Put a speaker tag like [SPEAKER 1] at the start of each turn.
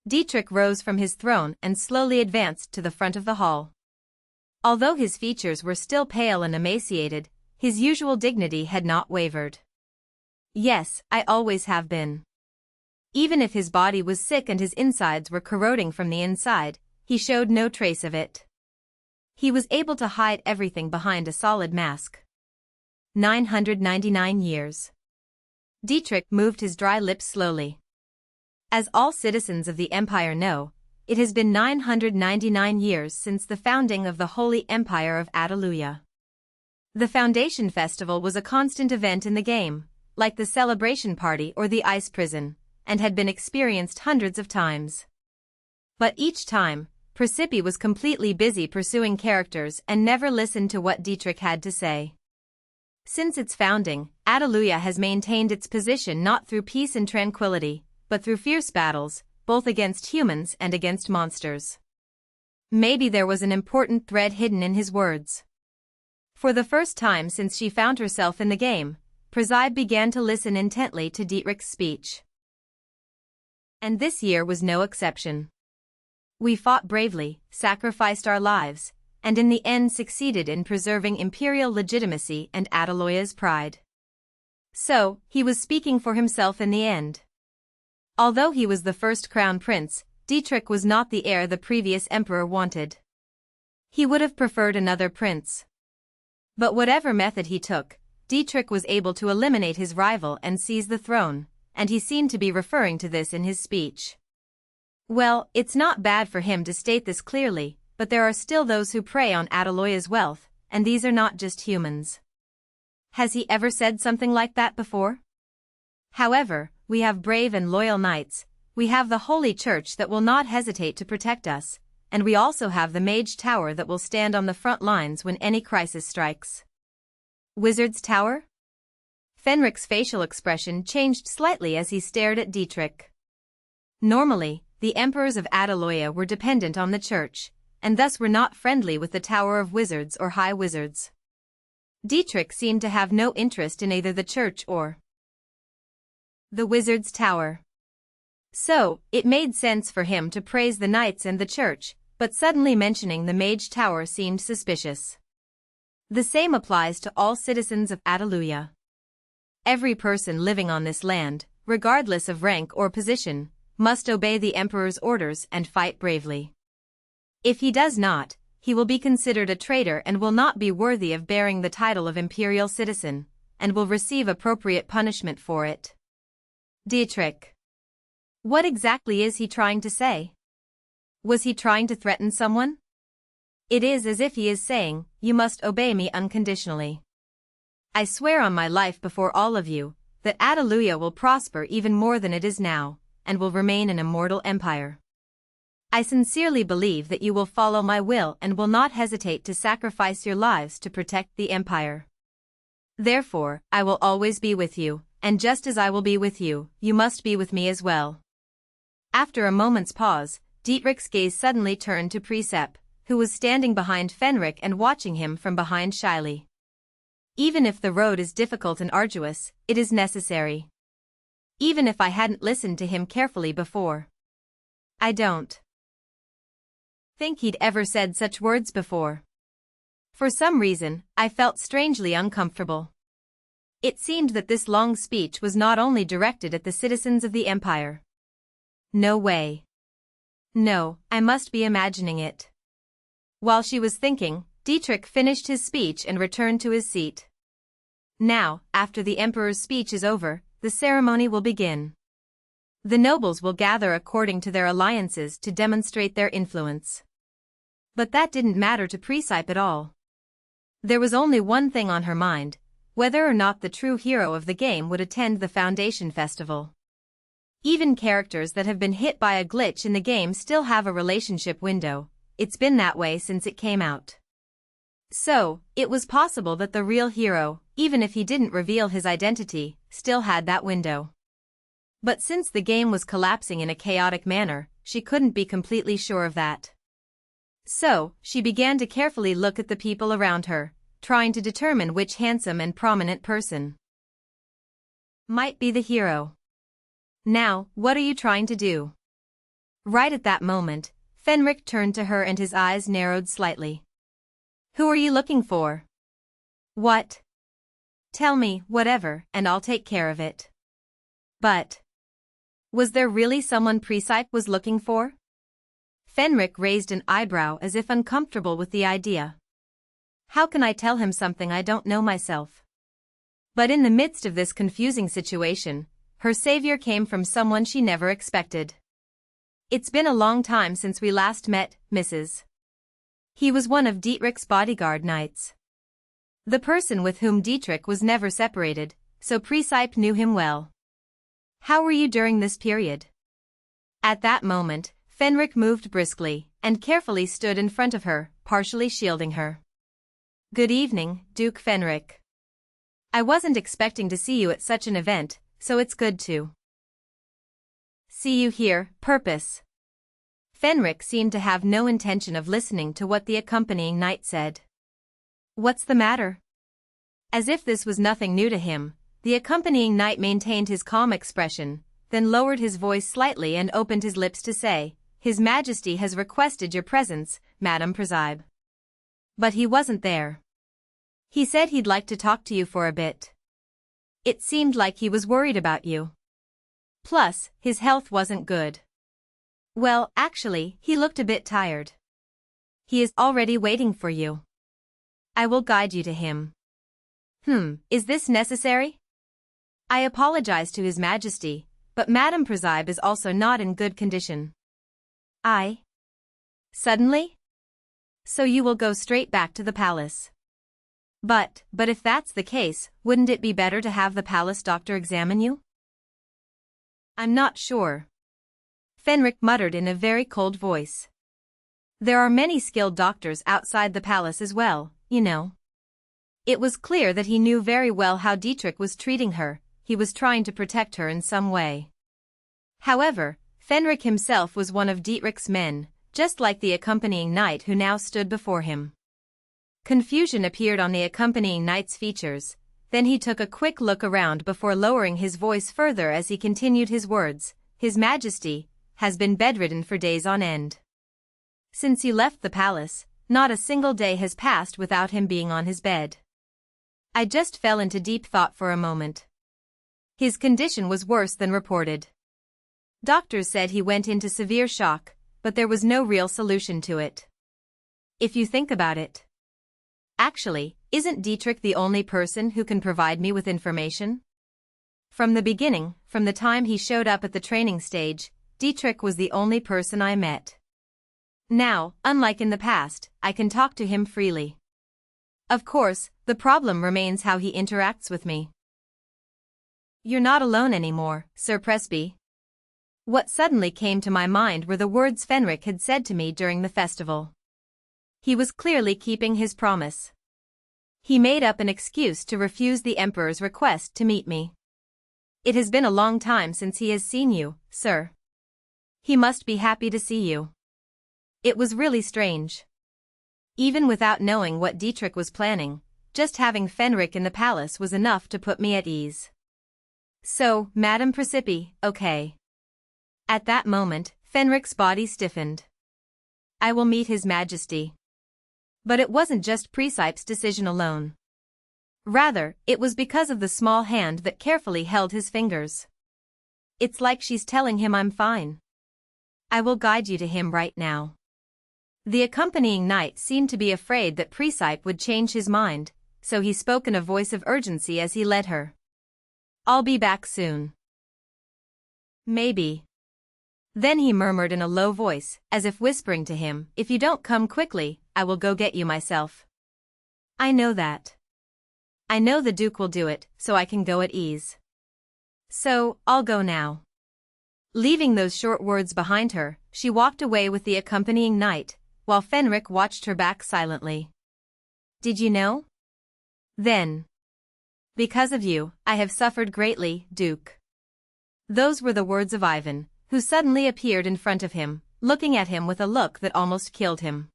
[SPEAKER 1] Dietrich rose from his throne and slowly advanced to the front of the hall. Although his features were still pale and emaciated, his usual dignity had not wavered. Yes, I always have been. Even if his body was sick and his insides were corroding from the inside, he showed no trace of it. He was able to hide everything behind a solid mask. 999 years. Dietrich moved his dry lips slowly. As all citizens of the Empire know, it has been 999 years since the founding of the Holy Empire of Alleluia. The Foundation Festival was a constant event in the game, like the celebration party or the ice prison, and had been experienced hundreds of times. But each time, Presepe was completely busy pursuing characters and never listened to what Dietrich had to say. Since its founding, Alleluia has maintained its position not through peace and tranquility, but through fierce battles, both against humans and against monsters. Maybe there was an important thread hidden in his words. For the first time since she found herself in the game, Presepe began to listen intently to Dietrich's speech. And this year was no exception. We fought bravely, sacrificed our lives, and in the end succeeded in preserving imperial legitimacy and Alleluia's pride. So, he was speaking for himself in the end. Although he was the first crown prince, Dietrich was not the heir the previous emperor wanted. He would have preferred another prince. But whatever method he took, Dietrich was able to eliminate his rival and seize the throne, and he seemed to be referring to this in his speech. Well, it's not bad for him to state this clearly, but there are still those who prey on Alleluia's wealth, and these are not just humans. Has he ever said something like that before? However, we have brave and loyal knights, we have the Holy Church that will not hesitate to protect us, and we also have the Mage Tower that will stand on the front lines when any crisis strikes. Wizard's Tower? Fenric's facial expression changed slightly as he stared at Dietrich. Normally, the emperors of Alleluia were dependent on the church, and thus were not friendly with the Tower of Wizards or High Wizards. Dietrich seemed to have no interest in either the church or the Wizard's Tower. So, it made sense for him to praise the knights and the church, but suddenly mentioning the Mage Tower seemed suspicious. The same applies to all citizens of Alleluia. Every person living on this land, regardless of rank or position, must obey the emperor's orders and fight bravely. If he does not, he will be considered a traitor and will not be worthy of bearing the title of imperial citizen, and will receive appropriate punishment for it. Dietrich. What exactly is he trying to say? Was he trying to threaten someone? It is as if he is saying, you must obey me unconditionally. I swear on my life before all of you, that Alleluia will prosper even more than it is now, and will remain an immortal empire. I sincerely believe that you will follow my will and will not hesitate to sacrifice your lives to protect the empire. Therefore, I will always be with you, and just as I will be with you, you must be with me as well. After a moment's pause, Dietrich's gaze suddenly turned to Presepe, who was standing behind Fenric and watching him from behind shyly. Even if the road is difficult and arduous, it is necessary. Even if I hadn't listened to him carefully before. I don't think he'd ever said such words before. For some reason, I felt strangely uncomfortable. It seemed that this long speech was not only directed at the citizens of the empire. No way. No, I must be imagining it. While she was thinking, Dietrich finished his speech and returned to his seat. Now, after the emperor's speech is over, the ceremony will begin. The nobles will gather according to their alliances to demonstrate their influence. But that didn't matter to Presepe at all. There was only one thing on her mind, whether or not the true hero of the game would attend the Foundation Festival. Even characters that have been hit by a glitch in the game still have a relationship window. It's been that way since it came out. So, it was possible that the real hero, even if he didn't reveal his identity, still had that window. But since the game was collapsing in a chaotic manner, she couldn't be completely sure of that. So, she began to carefully look at the people around her, trying to determine which handsome and prominent person might be the hero. Now, what are you trying to do? Right at that moment, Fenric turned to her and his eyes narrowed slightly. Who are you looking for? What? Tell me, whatever, and I'll take care of it. But was there really someone Presepe was looking for? Fenric raised an eyebrow as if uncomfortable with the idea. How can I tell him something I don't know myself? But in the midst of this confusing situation, her savior came from someone she never expected. It's been a long time since we last met, Mrs. He was one of Dietrich's bodyguard knights. The person with whom Dietrich was never separated, so Presepe knew him well. How were you during this period? At that moment, Fenric moved briskly, and carefully stood in front of her, partially shielding her. Good evening, Duke Fenric. I wasn't expecting to see you at such an event, so it's good to see you here, Purpose. Fenric seemed to have no intention of listening to what the accompanying knight said. What's the matter? As if this was nothing new to him, the accompanying knight maintained his calm expression, then lowered his voice slightly and opened his lips to say, His Majesty has requested your presence, Madame Presepe. But he wasn't there. He said he'd like to talk to you for a bit. It seemed like he was worried about you. Plus, his health wasn't good. Well, actually, he looked a bit tired. He is already waiting for you. I will guide you to him. Is this necessary? I apologize to His Majesty, but Madame Presepe is also not in good condition. Suddenly? So you will go straight back to the palace. But if that's the case, wouldn't it be better to have the palace doctor examine you? I'm not sure. Fenric muttered in a very cold voice. There are many skilled doctors outside the palace as well, you know. It was clear that he knew very well how Dietrich was treating her. He was trying to protect her in some way. However, Fenric himself was one of Dietrich's men, just like the accompanying knight who now stood before him. Confusion appeared on the accompanying knight's features, then he took a quick look around before lowering his voice further as he continued his words, His Majesty has been bedridden for days on end. Since you left the palace, not a single day has passed without him being on his bed. I just fell into deep thought for a moment. His condition was worse than reported. Doctors said he went into severe shock, but there was no real solution to it. If you think about it. Actually, isn't Dietrich the only person who can provide me with information? From the beginning, from the time he showed up at the training stage, Dietrich was the only person I met. Now, unlike in the past, I can talk to him freely. Of course, the problem remains how he interacts with me. You're not alone anymore, Sir Presepe. What suddenly came to my mind were the words Fenric had said to me during the festival. He was clearly keeping his promise. He made up an excuse to refuse the Emperor's request to meet me. It has been a long time since he has seen you, sir. He must be happy to see you. It was really strange. Even without knowing what Dietrich was planning, just having Fenric in the palace was enough to put me at ease. So, Madame Presepe, okay. At that moment, Fenric's body stiffened. I will meet His Majesty. But it wasn't just Presepe's decision alone. Rather, it was because of the small hand that carefully held his fingers. It's like she's telling him I'm fine. I will guide you to him right now. The accompanying knight seemed to be afraid that Presepe would change his mind, so he spoke in a voice of urgency as he led her. I'll be back soon. Maybe. Then he murmured in a low voice, as if whispering to him, If you don't come quickly, I will go get you myself. I know that. I know the Duke will do it, so I can go at ease. So, I'll go now. Leaving those short words behind her, she walked away with the accompanying knight, while Fenric watched her back silently. Did you know? Then. Because of you, I have suffered greatly, Duke. Those were the words of Ivan, who suddenly appeared in front of him, looking at him with a look that almost killed him.